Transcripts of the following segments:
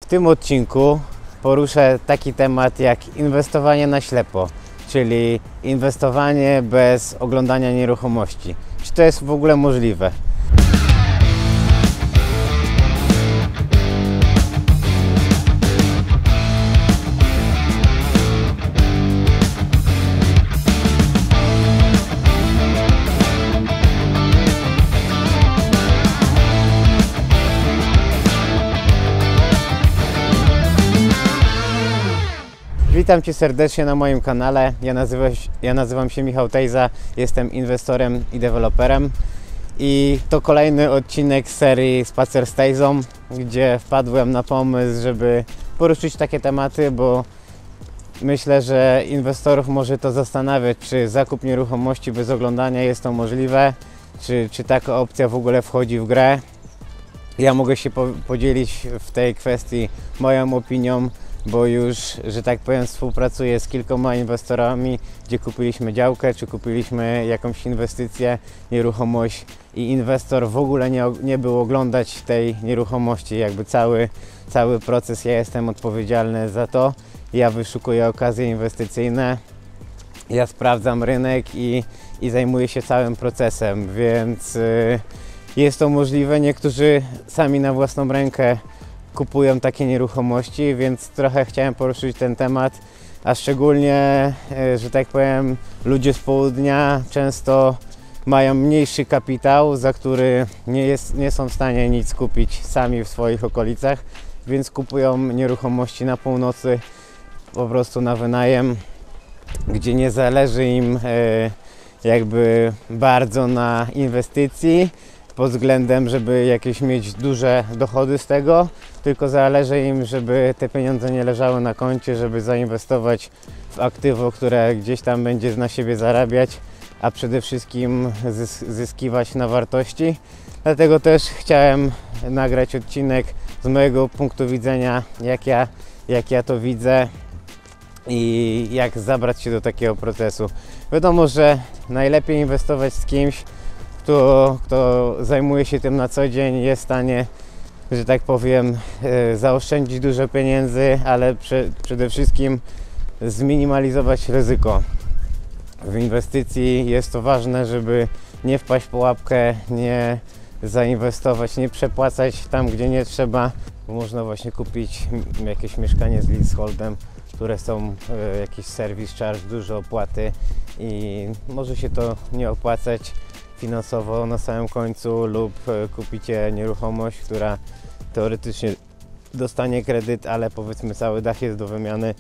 tym odcinku poruszę taki temat jak inwestowanie na ślepo, czyli inwestowanie bez oglądania nieruchomości. Czy to jest w ogóle możliwe? Witam Cię serdecznie na moim kanale. Ja nazywam się Michał Tejza, jestem inwestorem i deweloperem i to kolejny odcinek z serii Spacer z Tejzą, gdzie wpadłem na pomysł, żeby poruszyć takie tematy, bo myślę, że inwestorów może to zastanawiać, czy zakup nieruchomości bez oglądania jest to możliwe, czy taka opcja w ogóle wchodzi w grę. Ja mogę się podzielić w tej kwestii moją opinią, bo już, że tak powiem, współpracuję z kilkoma inwestorami, gdzie kupiliśmy działkę, czy kupiliśmy jakąś inwestycję, nieruchomość i inwestor w ogóle nie był oglądać tej nieruchomości, jakby cały proces ja jestem odpowiedzialny za to. Ja wyszukuję okazje inwestycyjne, ja sprawdzam rynek i zajmuję się całym procesem, więc jest to możliwe. Niektórzy sami na własną rękę kupują takie nieruchomości, więc trochę chciałem poruszyć ten temat, a szczególnie, że tak powiem, ludzie z południa często mają mniejszy kapitał, za który nie są w stanie nic kupić sami w swoich okolicach, więc kupują nieruchomości na północy po prostu na wynajem, gdzie nie zależy im jakby bardzo na inwestycji pod względem, żeby jakieś mieć duże dochody z tego, tylko zależy im, żeby te pieniądze nie leżały na koncie, żeby zainwestować w aktywo, które gdzieś tam będzie na siebie zarabiać, a przede wszystkim zyskiwać na wartości. Dlatego też chciałem nagrać odcinek z mojego punktu widzenia, jak ja to widzę i jak zabrać się do takiego procesu. Wiadomo, że najlepiej inwestować z kimś, kto zajmuje się tym na co dzień, jest w stanie, że tak powiem, zaoszczędzić dużo pieniędzy, ale przede wszystkim zminimalizować ryzyko. W inwestycji jest to ważne, żeby nie wpaść w pułapkę, nie zainwestować, nie przepłacać tam, gdzie nie trzeba. Można właśnie kupić jakieś mieszkanie z leaseholdem, które są jakiś service charge, duże opłaty i może się to nie opłacać finansowo na samym końcu, lub kupicie nieruchomość, która teoretycznie dostanie kredyt, ale powiedzmy cały dach jest do wymiany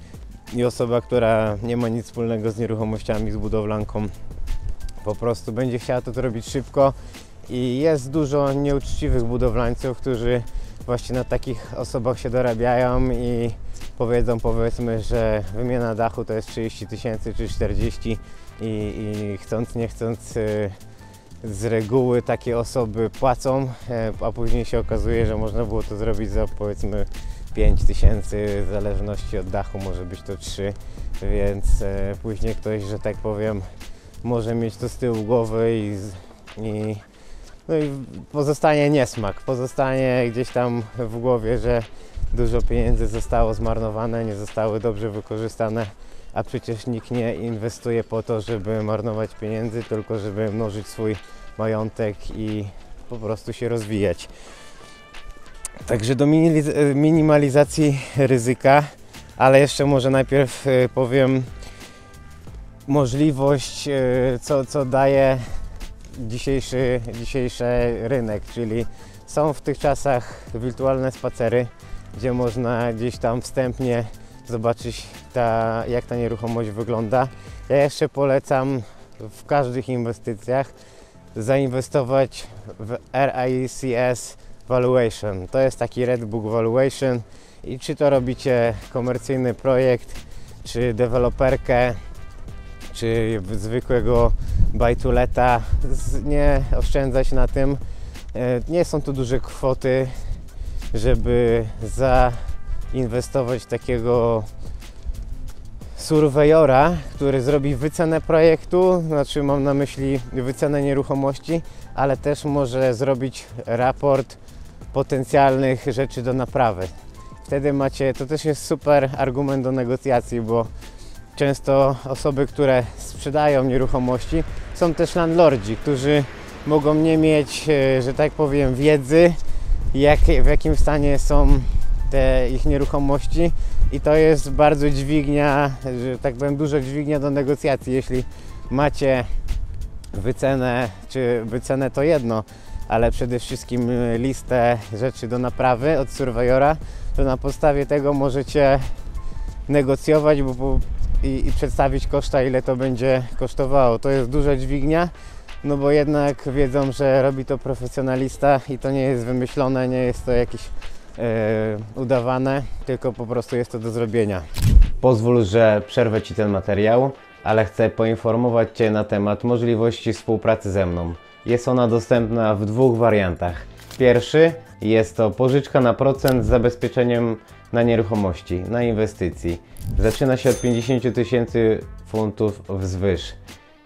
i osoba, która nie ma nic wspólnego z nieruchomościami, z budowlanką, po prostu będzie chciała to robić szybko i jest dużo nieuczciwych budowlańców, którzy właśnie na takich osobach się dorabiają i powiedzą, powiedzmy, że wymiana dachu to jest 30 tysięcy czy 40 i chcąc nie chcąc z reguły takie osoby płacą, a później się okazuje, że można było to zrobić za powiedzmy 5 tysięcy, w zależności od dachu może być to 3, więc później ktoś, że tak powiem, może mieć to z tyłu głowy i pozostanie niesmak, pozostanie gdzieś tam w głowie, że dużo pieniędzy zostało zmarnowane, nie zostały dobrze wykorzystane, a przecież nikt nie inwestuje po to, żeby marnować pieniędzy, tylko żeby mnożyć swój majątek i po prostu się rozwijać. Także do minimalizacji ryzyka, ale jeszcze może najpierw powiem możliwość, co daje dzisiejszy rynek, czyli są w tych czasach wirtualne spacery, gdzie można gdzieś tam wstępnie zobaczyć jak ta nieruchomość wygląda. Ja jeszcze polecam w każdych inwestycjach zainwestować w RICS Valuation. To jest taki Red Book Valuation i czy to robicie komercyjny projekt, czy deweloperkę, czy zwykłego buy to leta, nie oszczędzać na tym. Nie są to duże kwoty, żeby zainwestować w takiego surveyora, który zrobi wycenę projektu, znaczy mam na myśli wycenę nieruchomości, ale też może zrobić raport potencjalnych rzeczy do naprawy. wtedy macie, to też jest super argument do negocjacji, bo często osoby, które sprzedają nieruchomości, są też landlordzi, którzy mogą nie mieć, że tak powiem, wiedzy, w jakim stanie są te ich nieruchomości, i to jest bardzo dźwignia, że tak powiem, duża dźwignia do negocjacji. Jeśli macie wycenę, czy wycenę to jedno, ale przede wszystkim listę rzeczy do naprawy od surveyora, to na podstawie tego możecie negocjować i przedstawić koszta, ile to będzie kosztowało. To jest duża dźwignia, no bo jednak wiedzą, że robi to profesjonalista i to nie jest wymyślone, nie jest to jakieś udawane, tylko po prostu jest to do zrobienia. Pozwól, że przerwę Ci ten materiał, ale chcę poinformować Cię na temat możliwości współpracy ze mną. Jest ona dostępna w dwóch wariantach. Pierwszy jest to pożyczka na procent z zabezpieczeniem na nieruchomości, na inwestycji. Zaczyna się od 50 000 funtów wzwyż.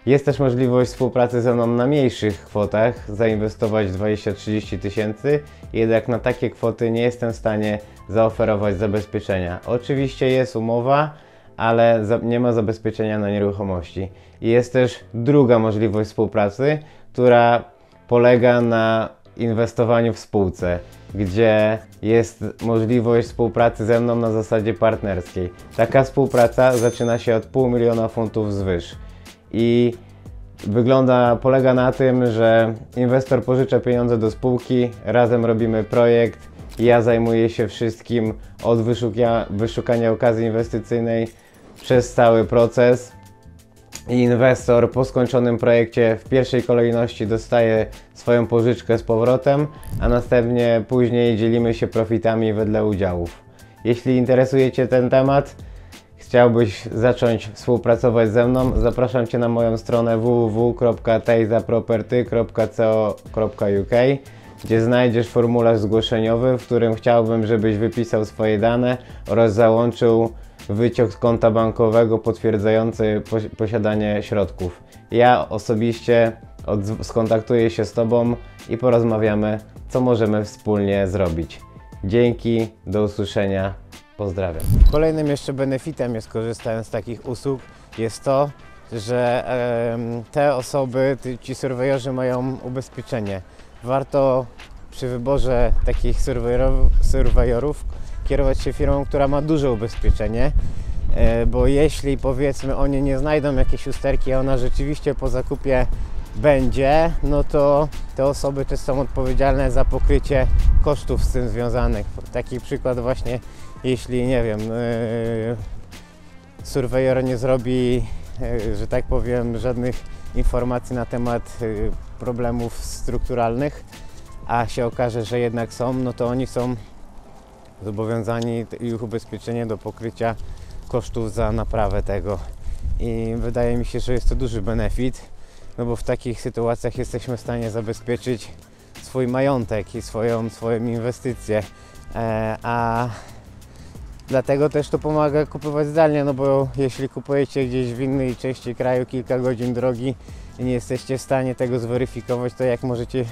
Jest też możliwość współpracy ze mną na mniejszych kwotach, zainwestować 20-30 tysięcy, jednak na takie kwoty nie jestem w stanie zaoferować zabezpieczenia. Oczywiście jest umowa, ale nie ma zabezpieczenia na nieruchomości. I jest też druga możliwość współpracy, która polega na inwestowaniu w spółce, gdzie jest możliwość współpracy ze mną na zasadzie partnerskiej. Taka współpraca zaczyna się od 500 000 funtów wzwyż. I polega na tym, że inwestor pożycza pieniądze do spółki, razem robimy projekt, ja zajmuję się wszystkim od wyszukania okazji inwestycyjnej przez cały proces. I inwestor po skończonym projekcie w pierwszej kolejności dostaje swoją pożyczkę z powrotem, a następnie później dzielimy się profitami wedle udziałów. Jeśli interesuje Cię ten temat, chciałbyś zacząć współpracować ze mną, zapraszam Cię na moją stronę www.tejzaproperty.co.uk, gdzie znajdziesz formularz zgłoszeniowy, w którym chciałbym, żebyś wypisał swoje dane oraz załączył wyciąg z konta bankowego potwierdzający posiadanie środków. Ja osobiście skontaktuję się z Tobą i porozmawiamy, co możemy wspólnie zrobić. Dzięki, do usłyszenia, pozdrawiam. Kolejnym jeszcze benefitem, korzystając z takich usług, jest to, że te osoby, ci surveyorzy mają ubezpieczenie. Warto przy wyborze takich surveyorów kierować się firmą, która ma duże ubezpieczenie, bo jeśli powiedzmy oni nie znajdą jakiejś usterki, a ona rzeczywiście po zakupie będzie, no to te osoby też są odpowiedzialne za pokrycie kosztów z tym związanych. Taki przykład właśnie, jeśli nie wiem, surveyor nie zrobi, że tak powiem, żadnych informacji na temat problemów strukturalnych, a się okaże, że jednak są, no to oni są zobowiązani ich ubezpieczenie do pokrycia kosztów za naprawę tego. I wydaje mi się, że jest to duży benefit, no bo w takich sytuacjach jesteśmy w stanie zabezpieczyć swój majątek i swoją inwestycję, a dlatego też to pomaga kupować zdalnie, no bo jeśli kupujecie gdzieś w innej części kraju kilka godzin drogi i nie jesteście w stanie tego zweryfikować, to jak możecie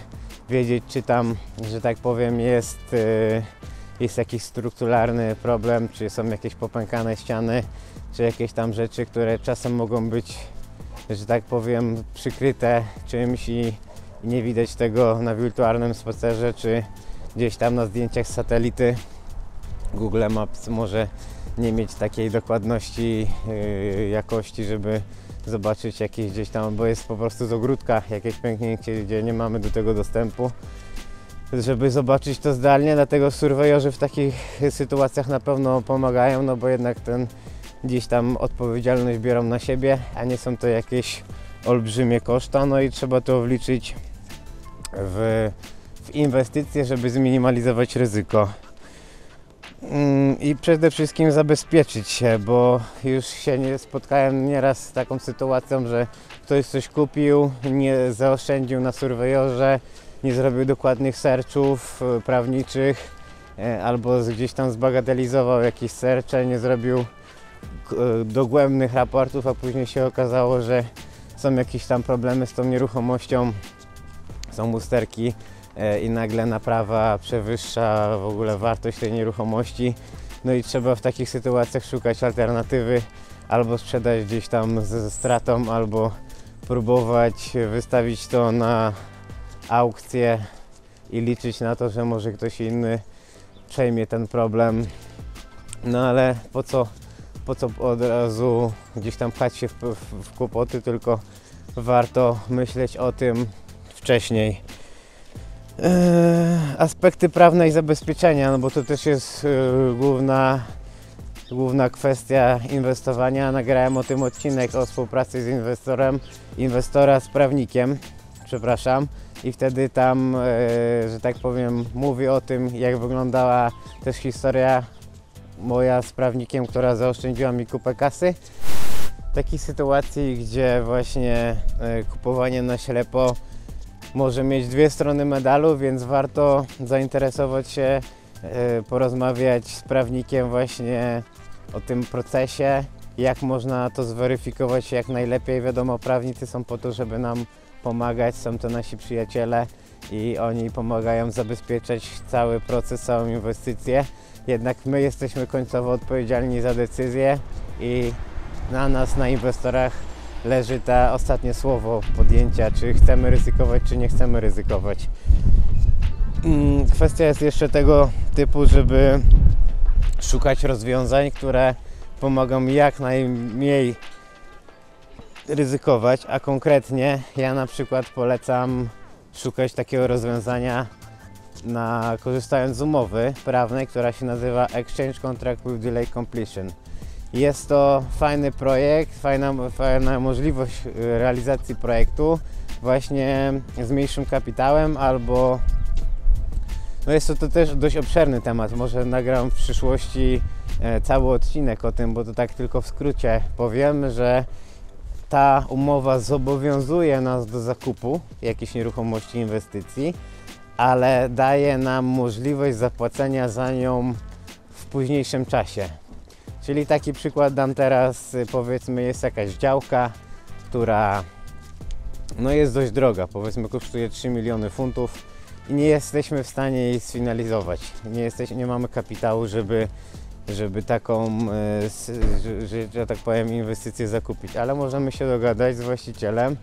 wiedzieć, czy tam, że tak powiem, jest jakiś strukturalny problem, czy są jakieś popękane ściany, czy jakieś tam rzeczy, które czasem mogą być, że tak powiem, przykryte czymś i nie widać tego na wirtualnym spacerze, czy gdzieś tam na zdjęciach z satelity. Google Maps może nie mieć takiej dokładności jakości, żeby zobaczyć jakieś gdzieś tam, bo jest po prostu z ogródka jakieś pęknięcie, gdzie nie mamy do tego dostępu, żeby zobaczyć to zdalnie. Dlatego surveyorzy w takich sytuacjach na pewno pomagają, no bo jednak gdzieś tam odpowiedzialność biorą na siebie, a nie są to jakieś olbrzymie koszta, no i trzeba to wliczyć w inwestycje, żeby zminimalizować ryzyko. I przede wszystkim zabezpieczyć się, bo już się nie spotkałem nieraz z taką sytuacją, że ktoś coś kupił, nie zaoszczędził na surveyorze, nie zrobił dokładnych searchów prawniczych, albo gdzieś tam zbagatelizował jakieś searche, nie zrobił dogłębnych raportów, a później się okazało, że są jakieś tam problemy z tą nieruchomością, są usterki i nagle naprawa przewyższa w ogóle wartość tej nieruchomości No i trzeba w takich sytuacjach szukać alternatywy, albo sprzedać gdzieś tam ze stratą, albo próbować wystawić to na aukcję i liczyć na to, że może ktoś inny przejmie ten problem. No ale po co od razu gdzieś tam pchać się w kłopoty, tylko warto myśleć o tym wcześniej. Aspekty prawne i zabezpieczenia, no bo to też jest główna kwestia inwestowania. Nagrałem o tym odcinek o współpracy z inwestora z prawnikiem, przepraszam, i wtedy tam, że tak powiem, mówię o tym, jak wyglądała też historia moja z prawnikiem, która zaoszczędziła mi kupę kasy. W takiej sytuacji, gdzie właśnie kupowanie na ślepo może mieć dwie strony medalu, więc warto zainteresować się, porozmawiać z prawnikiem właśnie o tym procesie, jak można to zweryfikować jak najlepiej. Wiadomo, prawnicy są po to, żeby nam pomagać, są to nasi przyjaciele i oni pomagają zabezpieczać cały proces, całą inwestycję. Jednak my jesteśmy końcowo odpowiedzialni za decyzję i na nas, na inwestorach leży to ostatnie słowo podjęcia, czy chcemy ryzykować, czy nie chcemy ryzykować. Kwestia jest jeszcze tego typu, żeby szukać rozwiązań, które pomogą jak najmniej ryzykować, a konkretnie ja na przykład polecam szukać takiego rozwiązania korzystając z umowy prawnej, która się nazywa Exchange Contract with Delay Completion. Jest to fajny projekt, fajna możliwość realizacji projektu właśnie z mniejszym kapitałem, albo no jest to też dość obszerny temat. Może nagram w przyszłości cały odcinek o tym, bo to tak tylko w skrócie powiem, że ta umowa zobowiązuje nas do zakupu jakiejś nieruchomości, inwestycji, ale daje nam możliwość zapłacenia za nią w późniejszym czasie. Czyli taki przykład dam teraz, powiedzmy jest jakaś działka, która no jest dość droga, powiedzmy kosztuje 3 miliony funtów i nie jesteśmy w stanie jej sfinalizować. Nie mamy kapitału, żeby taką, że tak powiem, inwestycję zakupić, ale możemy się dogadać z właścicielem,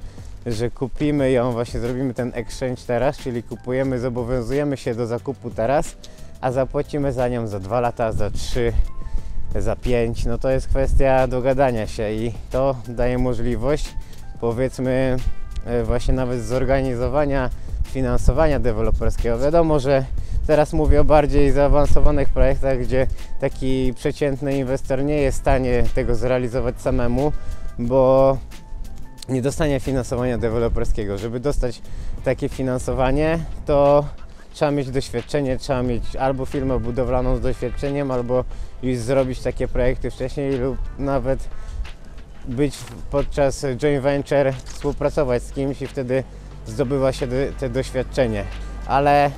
że kupimy ją, właśnie zrobimy ten exchange teraz, czyli kupujemy, zobowiązujemy się do zakupu teraz, a zapłacimy za nią za 2 lata, za 3, za 5. No to jest kwestia dogadania się i to daje możliwość, powiedzmy, właśnie nawet zorganizowania finansowania deweloperskiego. Wiadomo, że teraz mówię o bardziej zaawansowanych projektach, gdzie taki przeciętny inwestor nie jest w stanie tego zrealizować samemu, bo nie dostanie finansowania deweloperskiego. Żeby dostać takie finansowanie, to trzeba mieć doświadczenie, trzeba mieć albo firmę budowlaną z doświadczeniem, albo już zrobić takie projekty wcześniej, lub nawet być podczas joint venture, współpracować z kimś i wtedy zdobywa się te doświadczenie. Ale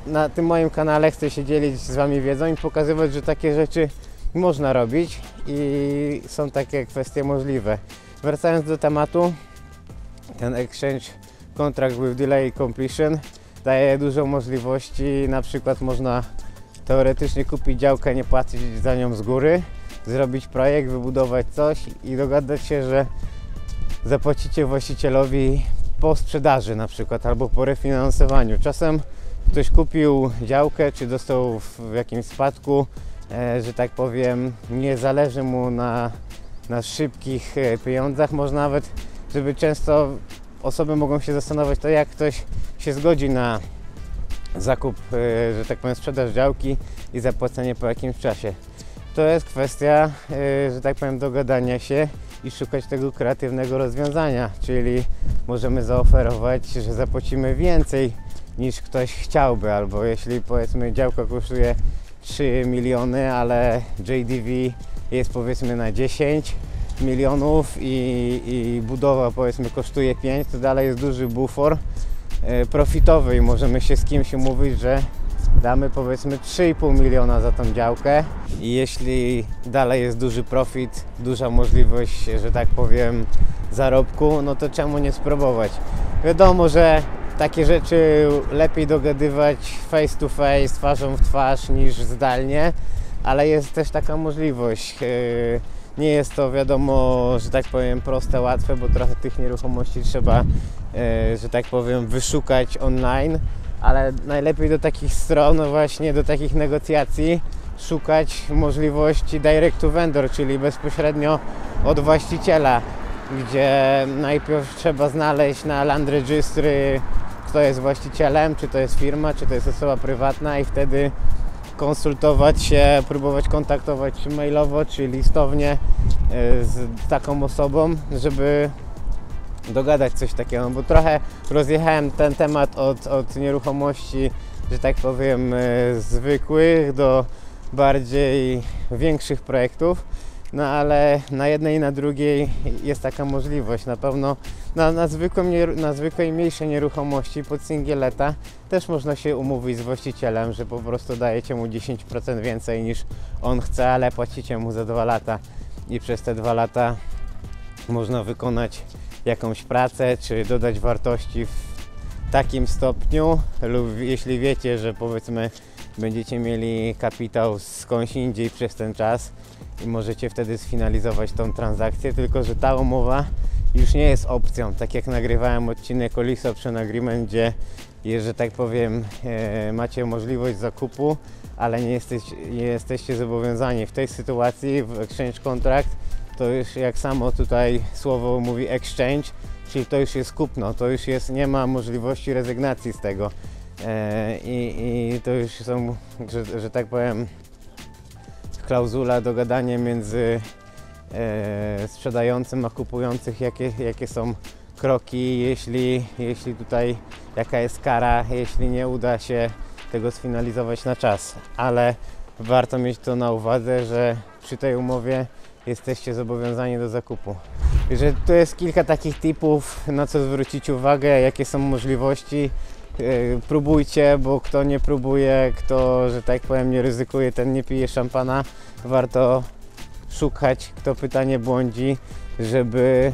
na tym moim kanale chcę się dzielić z Wami wiedzą i pokazywać, że takie rzeczy można robić i są takie kwestie możliwe. Wracając do tematu, ten Exchange Contract with Delay Completion daje dużo możliwości. Na przykład można teoretycznie kupić działkę, nie płacić za nią z góry, zrobić projekt, wybudować coś i dogadać się, że zapłacicie właścicielowi po sprzedaży na przykład, albo po refinansowaniu. Czasem ktoś kupił działkę, czy dostał w jakimś spadku, że tak powiem, nie zależy mu na szybkich pieniądzach. Może nawet, żeby często osoby mogą się zastanawiać, to jak ktoś się zgodzi na zakup, że tak powiem, sprzedaż działki i zapłacenie po jakimś czasie. To jest kwestia, że tak powiem, dogadania się i szukać tego kreatywnego rozwiązania, czyli możemy zaoferować, że zapłacimy więcej niż ktoś chciałby, albo jeśli powiedzmy działka kosztuje 3 miliony, ale JDV jest powiedzmy na 10 milionów i budowa powiedzmy kosztuje 5, to dalej jest duży bufor profitowy i możemy się z kimś umówić, że damy powiedzmy 3,5 miliona za tą działkę i jeśli dalej jest duży profit, duża możliwość, że tak powiem, zarobku, no to czemu nie spróbować? Wiadomo, że takie rzeczy lepiej dogadywać face to face, twarzą w twarz niż zdalnie, ale jest też taka możliwość. Nie jest to, wiadomo, że tak powiem, proste, łatwe, bo trochę tych nieruchomości trzeba, że tak powiem, wyszukać online, ale najlepiej do takich stron, no właśnie do takich negocjacji szukać możliwości direct to vendor, czyli bezpośrednio od właściciela, gdzie najpierw trzeba znaleźć na Land Registry, kto jest właścicielem, czy to jest firma, czy to jest osoba prywatna, i wtedy konsultować się, próbować kontaktować czy mailowo, czy listownie z taką osobą, żeby dogadać coś takiego, bo trochę rozjechałem ten temat od nieruchomości, że tak powiem, zwykłych do bardziej większych projektów, no ale na jednej i na drugiej jest taka możliwość. Na pewno na zwykłej mniejszej nieruchomości pod singieleta też można się umówić z właścicielem, że po prostu dajecie mu 10% więcej niż on chce, ale płacicie mu za 2 lata i przez te 2 lata można wykonać jakąś pracę, czy dodać wartości w takim stopniu, lub jeśli wiecie, że powiedzmy będziecie mieli kapitał skądś indziej przez ten czas i możecie wtedy sfinalizować tą transakcję, tylko że ta umowa już nie jest opcją, tak jak nagrywałem odcinek o Lease Option Agreement, gdzie, że tak powiem, macie możliwość zakupu, ale nie jesteście zobowiązani. W tej sytuacji w Exchange Contract to już, jak samo tutaj słowo mówi, exchange, czyli to już jest kupno, to już jest, nie ma możliwości rezygnacji z tego. I to już są, że tak powiem, klauzula, dogadanie między sprzedającym a kupujących, jakie są kroki, jeśli tutaj jaka jest kara, jeśli nie uda się tego sfinalizować na czas. Ale warto mieć to na uwadze, że przy tej umowie jesteście zobowiązani do zakupu. Że to jest kilka takich tipów, na co zwrócić uwagę, jakie są możliwości. Próbujcie, bo kto nie próbuje, kto, że tak powiem, nie ryzykuje, ten nie pije szampana. Warto szukać, kto pyta, nie błądzi, żeby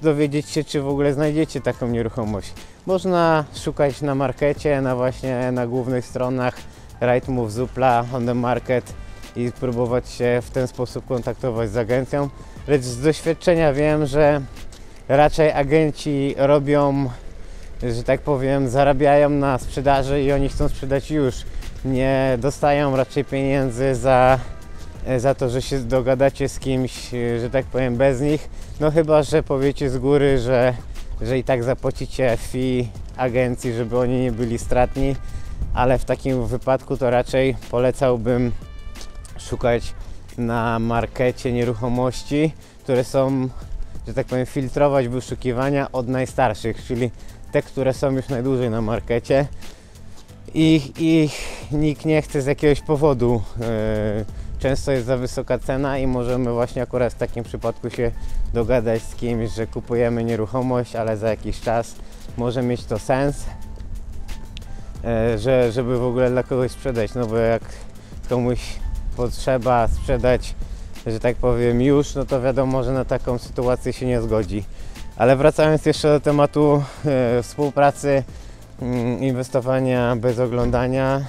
dowiedzieć się, czy w ogóle znajdziecie taką nieruchomość. Można szukać na markecie, na głównych stronach Rightmove, Zoopla, On The Market i próbować się w ten sposób kontaktować z agencją. Lecz z doświadczenia wiem, że raczej agenci robią, że tak powiem, zarabiają na sprzedaży i oni chcą sprzedać już. Nie dostają raczej pieniędzy za to, że się dogadacie z kimś, że tak powiem, bez nich. No chyba że powiecie z góry, że i tak zapłacicie fee agencji, żeby oni nie byli stratni, ale w takim wypadku to raczej polecałbym szukać na markecie nieruchomości, które są, że tak powiem, filtrować wyszukiwania od najstarszych, czyli te, które są już najdłużej na markecie. Ich nikt nie chce z jakiegoś powodu. Często jest za wysoka cena i możemy właśnie akurat w takim przypadku się dogadać z kimś, że kupujemy nieruchomość, ale za jakiś czas może mieć to sens, żeby w ogóle dla kogoś sprzedać, no bo jak komuś potrzeba sprzedać, że tak powiem, już, no to wiadomo, że na taką sytuację się nie zgodzi. Ale wracając jeszcze do tematu współpracy, inwestowania bez oglądania,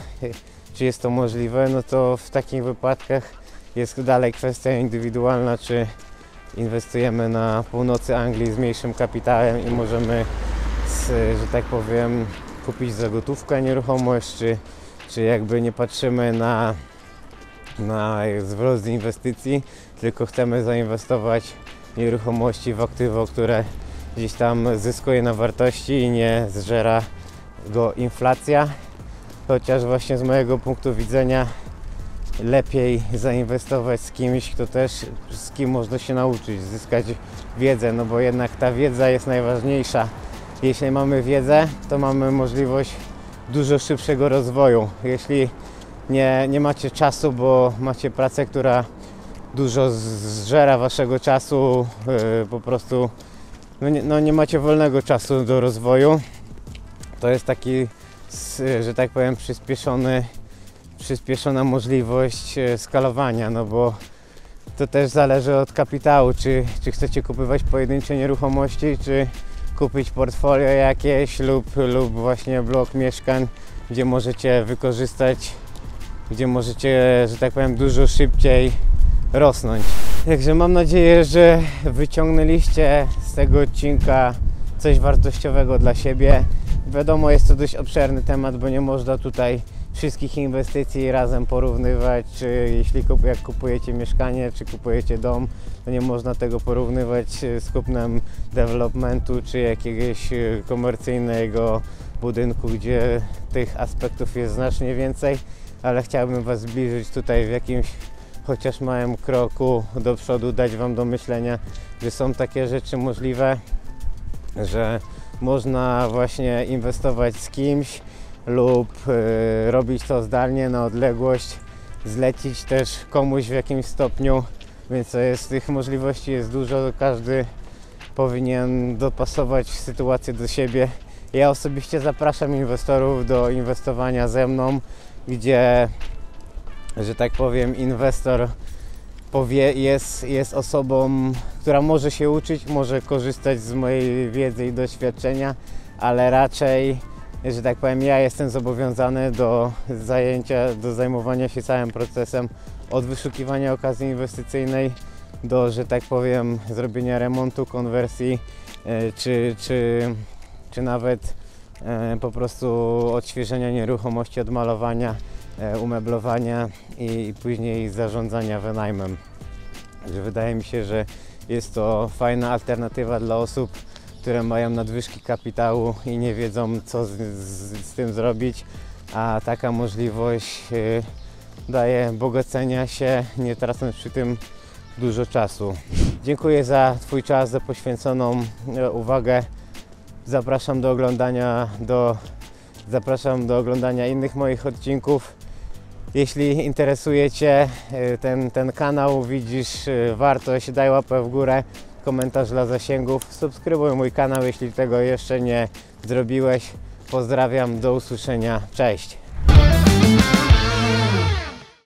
czy jest to możliwe, no to w takich wypadkach jest dalej kwestia indywidualna, czy inwestujemy na północy Anglii z mniejszym kapitałem i możemy, że tak powiem, kupić za gotówkę nieruchomość, czy jakby nie patrzymy na zwrot z inwestycji, tylko chcemy zainwestować w nieruchomości, w aktywo, które gdzieś tam zyskuje na wartości i nie zżera go inflacja. Chociaż właśnie z mojego punktu widzenia lepiej zainwestować z kimś, z kim można się nauczyć, zyskać wiedzę, no bo jednak ta wiedza jest najważniejsza. Jeśli mamy wiedzę, to mamy możliwość dużo szybszego rozwoju. Jeśli nie macie czasu, bo macie pracę, która dużo zżera waszego czasu, po prostu nie macie wolnego czasu do rozwoju, to jest taki, że tak powiem, przyspieszona możliwość skalowania, no bo to też zależy od kapitału, czy chcecie kupować pojedyncze nieruchomości, czy kupić portfolio jakieś lub właśnie blok mieszkań, gdzie możecie wykorzystać gdzie możecie, że tak powiem, dużo szybciej rosnąć. Także mam nadzieję, że wyciągnęliście z tego odcinka coś wartościowego dla siebie. Wiadomo, jest to dość obszerny temat, bo nie można tutaj wszystkich inwestycji razem porównywać, czy jak kupujecie mieszkanie, czy kupujecie dom, to nie można tego porównywać z kupnem developmentu, czy jakiegoś komercyjnego budynku, gdzie tych aspektów jest znacznie więcej, ale chciałbym Was zbliżyć tutaj w jakimś chociaż małym kroku do przodu, dać Wam do myślenia, że są takie rzeczy możliwe, że można właśnie inwestować z kimś lub robić to zdalnie na odległość, zlecić też komuś w jakimś stopniu, więc tych możliwości jest dużo, każdy powinien dopasować sytuację do siebie. Ja osobiście zapraszam inwestorów do inwestowania ze mną, gdzie, że tak powiem, inwestor jest osobą, która może się uczyć, może korzystać z mojej wiedzy i doświadczenia, ale raczej, że tak powiem, ja jestem zobowiązany do zajmowania się całym procesem, od wyszukiwania okazji inwestycyjnej do, że tak powiem, zrobienia remontu, konwersji, czy nawet po prostu odświeżenia nieruchomości, odmalowania, umeblowania i później zarządzania wynajmem. Wydaje mi się, że jest to fajna alternatywa dla osób, które mają nadwyżki kapitału i nie wiedzą, co z tym zrobić, a taka możliwość daje bogacenia się, nie tracąc przy tym dużo czasu. Dziękuję za Twój czas, za poświęconą uwagę. Zapraszam do oglądania innych moich odcinków. Jeśli interesuje Cię ten kanał, widzisz wartość, daj łapę w górę, komentarz dla zasięgów, subskrybuj mój kanał, jeśli tego jeszcze nie zrobiłeś. Pozdrawiam, do usłyszenia, cześć!